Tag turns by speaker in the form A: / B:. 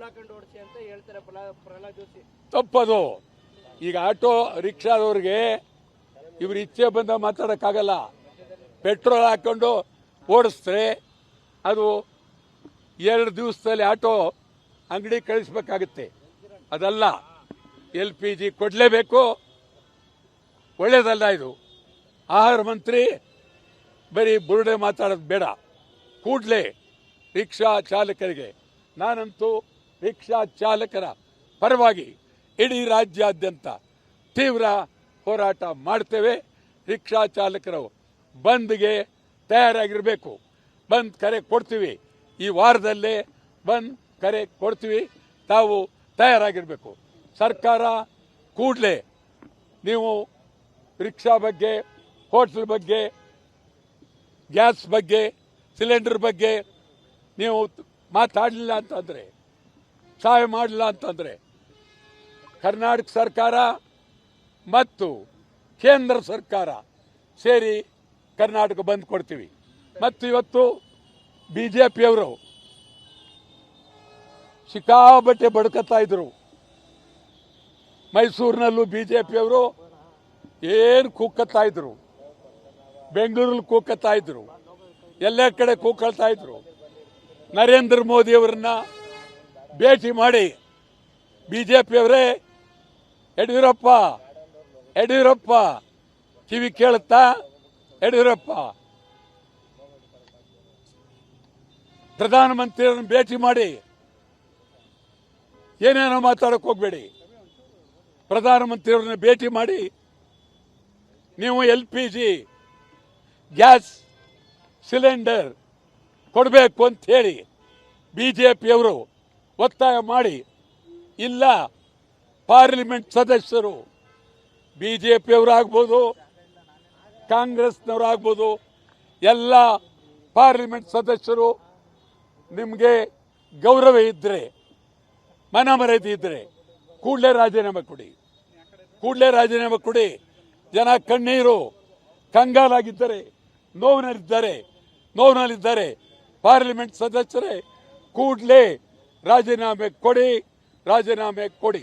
A: Petrol ಹಾಕೊಂಡು ಓಡಿಸಿ ಅಂತ ಹೇಳ್ತಾರೆ ಪ್ರಹ್ಲಾದ್ ಜೋಶಿ.
B: ತಪ್ಪದು. ಈಗ ಆಟೋ ರಿಕ್ಷಾದವ್ರಿಗೆ ಇವ್ರ ಇಚ್ಛೆ ಬಂದ ಮಾತಾಡೋಕ್ಕಾಗಲ್ಲ. ಪೆಟ್ರೋಲ್ ಹಾಕೊಂಡು ಓಡಿಸಿದ್ರೆ ಅದು 2 ದಿವಸದಲ್ಲಿ ಆಟೋ ಅಂಗಡಿ ಕಳಿಸ್ಬೇಕಾಗುತ್ತೆ. ಅದಲ್ಲ, LPG ಕೊಡಲೇಬೇಕು. ಒಳ್ಳೇದಲ್ಲ ಇದು. ಆಹಾರ ಮಂತ್ರಿ ಬರೀ ಬುರುಡೆ ಮಾತಾಡೋದು ಬೇಡ. ಕೂಡಲೇ ರಿಕ್ಷಾ ಚಾಲಕರಿಗೆ, ನಾನಂತೂ ರಿಕ್ಷಾ ಚಾಲಕರ ಪರವಾಗಿ ಇಡೀ ರಾಜ್ಯಾದ್ಯಂತ ತೀವ್ರ ಹೋರಾಟ ಮಾಡ್ತೇವೆ. ರಿಕ್ಷಾ ಚಾಲಕರು ಬಂದ್ಗೆ ತಯಾರಾಗಿರಬೇಕು. ಬಂದ್ ಕರೆ ಕೊಡ್ತೀವಿ. ಈ ವಾರದಲ್ಲೇ ಬಂದ್ ಕರೆ ಕೊಡ್ತೀವಿ. ತಾವು ತಯಾರಾಗಿರಬೇಕು. ಸರ್ಕಾರ ಕೂಡಲೇ ನೀವು ರಿಕ್ಷಾ ಬಗ್ಗೆ, ಹೋಟೆಲ್ ಬಗ್ಗೆ, ಗ್ಯಾಸ್ ಬಗ್ಗೆ, ಸಿಲಿಂಡರ್ ಬಗ್ಗೆ ನೀವು ಮಾತಾಡಲಿಲ್ಲ ಅಂತಂದರೆ, ಸಹಾಯ ಮಾಡಲಿಲ್ಲ ಅಂತಂದರೆ ಕರ್ನಾಟಕ ಸರ್ಕಾರ ಮತ್ತು ಕೇಂದ್ರ ಸರ್ಕಾರ ಸೇರಿ ಕರ್ನಾಟಕ ಬಂದ್ ಕೊಡ್ತೀವಿ. ಮತ್ತು ಇವತ್ತು BJPಯವರು ಸಿಕ್ಕಾಬಟ್ಟೆ ಬಡ್ಕತ್ತಾ ಇದ್ರು. ಮೈಸೂರಿನಲ್ಲೂ BJPಯವರು ಏನು ಕೂಕ್ಕತ್ತಾ ಇದ್ರು, ಬೆಂಗಳೂರಲ್ಲಿ ಕೂಕ್ಕತ್ತಾ ಇದ್ರು, ಎಲ್ಲ ಕಡೆ ಕೂಕೊಳ್ತಾ ಇದ್ರು. ನರೇಂದ್ರ ಮೋದಿಯವರನ್ನ ಭೇಟಿ ಮಾಡಿ BJPಯವರೇ ಯಡಿಯೂರಪ್ಪ ಕಿವಿ ಕೇಳುತ್ತಾ, ಯಡಿಯೂರಪ್ಪ ಪ್ರಧಾನಮಂತ್ರಿಯವರನ್ನು ಭೇಟಿ ಮಾಡಿ ಏನೇನೋ ಮಾತಾಡಕ್ಕೆ ಹೋಗಬೇಡಿ. ಪ್ರಧಾನಮಂತ್ರಿಯವರನ್ನ ಭೇಟಿ ಮಾಡಿ ನೀವು LPG ಗ್ಯಾಸ್ ಸಿಲಿಂಡರ್ ಕೊಡಬೇಕು ಅಂತ ಹೇಳಿ BJPಯವರು ಒತ್ತಾಯ ಮಾಡಿ, ಇಲ್ಲ ಪಾರ್ಲಿಮೆಂಟ್ ಸದಸ್ಯರು BJPಯವರು ಆಗ್ಬೋದು, ಕಾಂಗ್ರೆಸ್ನವರು ಆಗ್ಬೋದು, ಎಲ್ಲ ಪಾರ್ಲಿಮೆಂಟ್ ಸದಸ್ಯರು ನಿಮಗೆ ಗೌರವ ಇದ್ದರೆ, ಮನಮರ್ಯಾದೆ ಇದ್ದರೆ ಕೂಡಲೇ ರಾಜೀನಾಮೆ ಕೊಡಿ. ಜನ ಕಣ್ಣೀರು ಕಂಗಾಲಾಗಿದ್ದಾರೆ, ನೋವಿನಲ್ಲಿದ್ದಾರೆ. ಪಾರ್ಲಿಮೆಂಟ್ ಸದಸ್ಯರೇ ಕೂಡಲೇ ರಾಜೀನಾಮೆ ಕೊಡಿ.